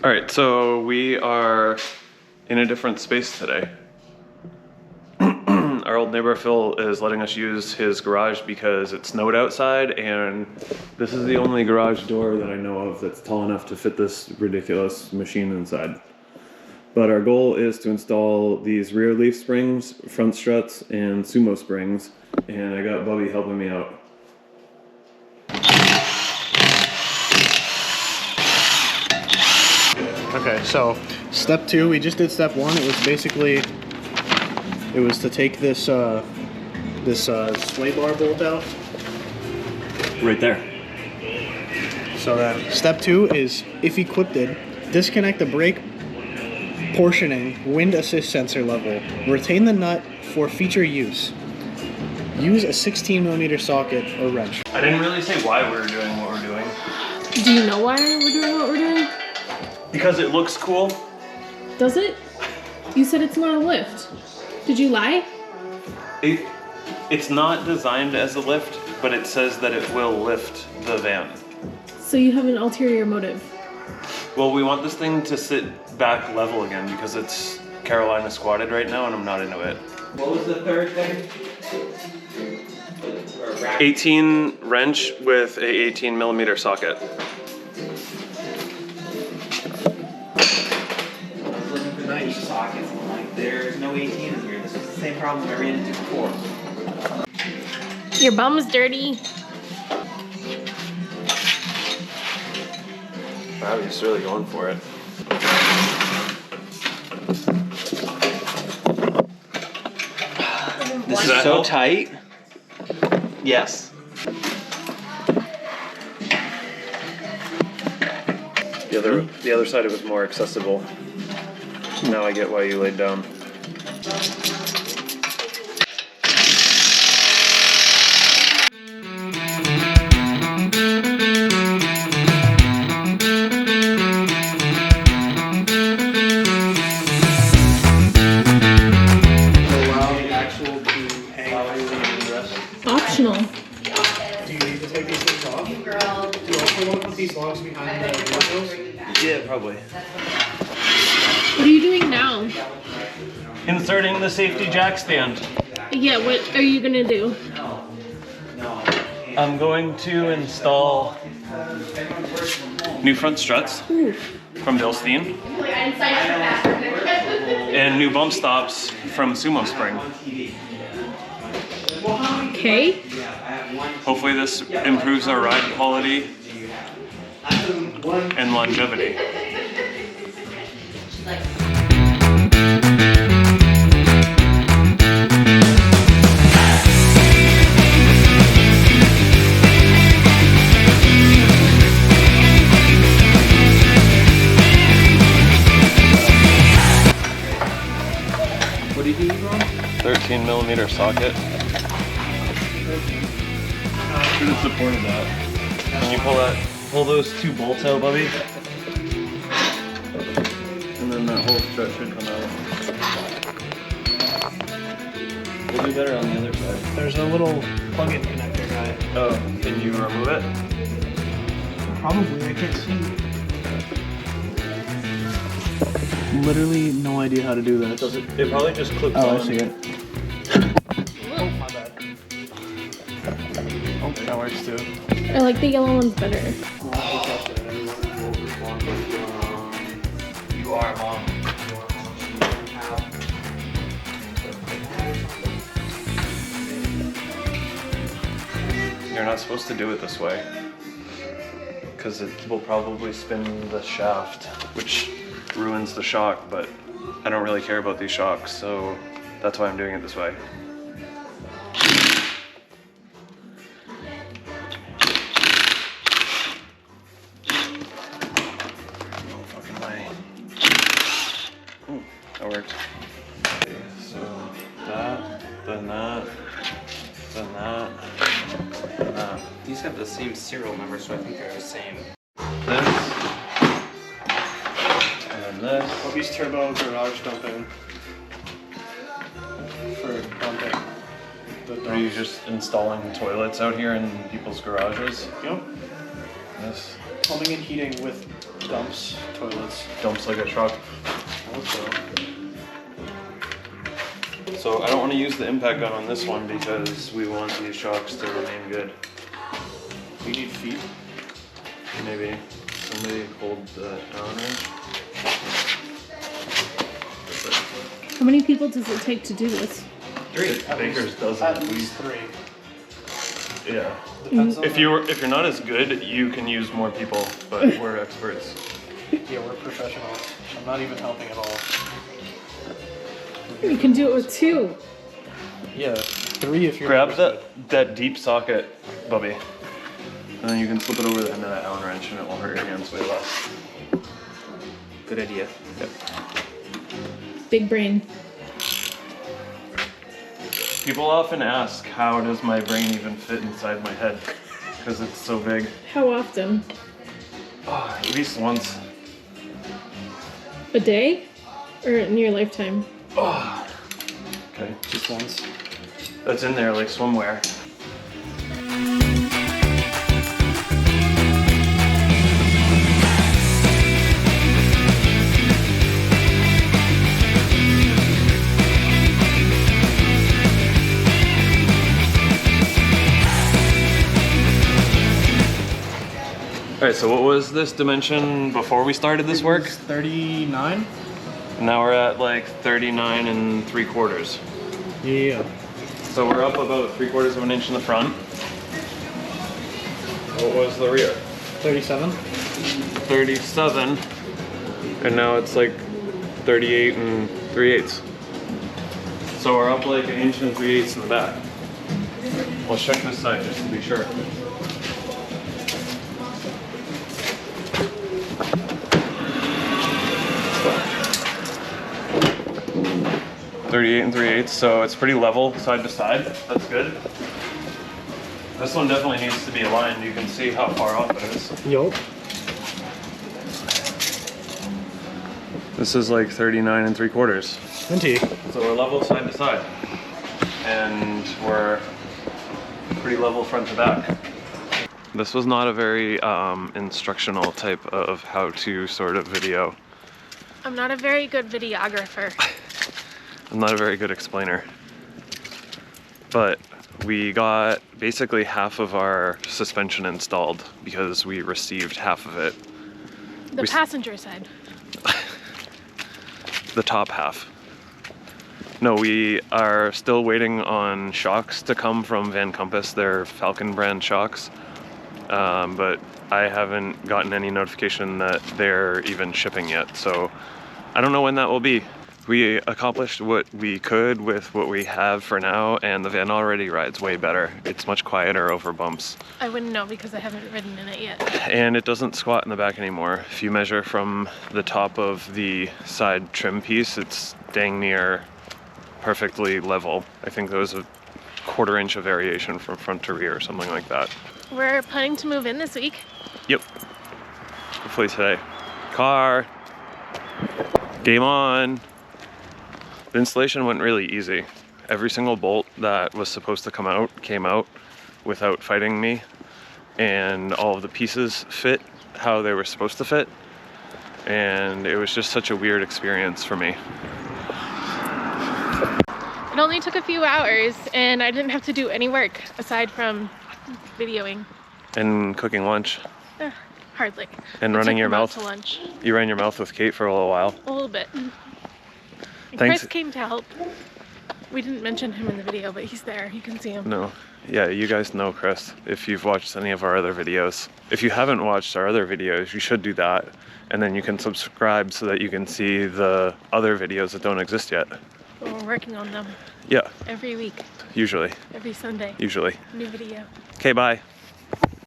All right, so we are in a different space today. Our old neighbor Phil is letting us use his garage because it snowed outside, and this is the only garage door that I know of that's tall enough to fit this ridiculous machine inside. But our goal is to install these rear leaf springs, front struts, and Sumo Springs, and I got Bubby helping me out. Okay, so step 2, we just did step 1. It was basically, it was to take this sway bar bolt out. Right there. So then step 2 is, if equipped, disconnect the brake portioning wind assist sensor level. Retain the nut for future use. Use a 16mm socket or wrench. I didn't really say why we were doing what we're doing. Do you know why we're doing what we're doing? Because it looks cool. Does it? You said it's not a lift. Did you lie? It's not designed as a lift, but it says that it will lift the van. So you have an ulterior motive. Well, we want this thing to sit back level again because it's Carolina squatted right now and I'm not into it. What was the third thing? 18 wrench with a 18mm socket. Nice sockets. I'm like, there's no 18 in here. This is the same problem I ran into before. Your bum's dirty. Wow, he's really going for it. This is so tight. Yes. The other side it was more accessible. Now I get why you laid down. Optional. Do you need to take these things off? Do you also want to put these logs behind the windows? Yeah, probably. What are you doing now? Inserting the safety jack stand. Yeah, what are you gonna do? I'm going to install new front struts from Bilstein and new bump stops from Sumo Springs. Okay. Hopefully this improves our ride quality and longevity. What did you use wrong? 13mm socket. Should have supported that. Can you pull those two bolts out, Bubby? And then that whole strut should come out. We'll do better on the other side. There's a little plug-in connector guy. Oh, can you remove it? Probably, I can't see. Literally no idea how to do this. It probably just clips on. Oh, I see it. Oh, my bad. Oh, that works too. I like the yellow ones better. You are mom. You're not supposed to do it this way. Because it will probably spin the shaft, which ruins the shock, but I don't really care about these shocks, so that's why I'm doing it this way. No fucking way. Ooh, that worked. Okay, so that, then that, then that, then that. These have the same serial number, so I think they're the same. This. This. Bobby's turbo garage dumping for dumping. Are you just installing toilets out here in people's garages? Yep. This. Plumbing and heating with dumps toilets. Dumps like a truck. Also, So I don't want to use the impact gun on this one because we want these shocks to remain good. we need feet. Maybe somebody hold the Allen wrench. How many people does it take to do this? 3. Baker's dozen At at least least. 3. Yeah. Depends on If you're not as good, you can use more people, but we're experts. Yeah, we're professionals. I'm not even helping at all. You can do it with 2. Yeah, 3 if you're Grab not as that deep socket, Bubby, and then you can slip it over the end of that Allen wrench, and it will hurt your hands way less. Good idea. Yep. Big brain. People often ask, how does my brain even fit inside my head? Because it's so big. How often? Oh, at least once. A day? Or in your lifetime? Oh. Okay. Just once. That's in there like swimwear. Alright, so what was this dimension before we started this work? 39? Now we're at like 39 and 3/4. Yeah. So we're up about 3/4 of an inch in the front. What was the rear? 37? 37. And now it's like 38 and 3/8. So we're up like 1 inch and 3/8 in the back. Let's check this side just to be sure. .38 and 3/8, so it's pretty level side to side. That's good. This one definitely needs to be aligned. You can see how far off it is. Yup. This is like 39 and 3/4. Minty. So we're level side to side. And we're pretty level front to back. This was not a very instructional type of how-to sort of video. I'm not a very good videographer. I'm not a very good explainer. But we got basically half of our suspension installed because we received half of it. The passenger side. The top half. No, we are still waiting on shocks to come from Van Compass. They're Falcon brand shocks. But I haven't gotten any notification that they're even shipping yet. So I don't know when that will be. We accomplished what we could with what we have for now, and the van already rides way better. It's much quieter over bumps. I wouldn't know because I haven't ridden in it yet. And it doesn't squat in the back anymore. If you measure from the top of the side trim piece, it's dang near perfectly level. I think there was a 1/4 inch of variation from front to rear or something like that. We're planning to move in this week. Yep. Hopefully today. Car. Game on. The installation went really easy. Every single bolt that was supposed to come out came out without fighting me, and all of the pieces fit how they were supposed to fit, and it was just such a weird experience for me. It only took a few hours and I didn't have to do any work aside from videoing. And cooking lunch. Hardly. And I running took your them out mouth. to lunch. You ran your mouth with Kate for a little while. A little bit. And Thanks. Chris came to help. We didn't mention him in the video, but he's there. You can see him. No. Yeah, you guys know Chris if you've watched any of our other videos. If you haven't watched our other videos, you should do that. And then you can subscribe so that you can see the other videos that don't exist yet. Well, we're working on them Yeah, every week, usually. every Sunday. Usually. New video. Okay, bye.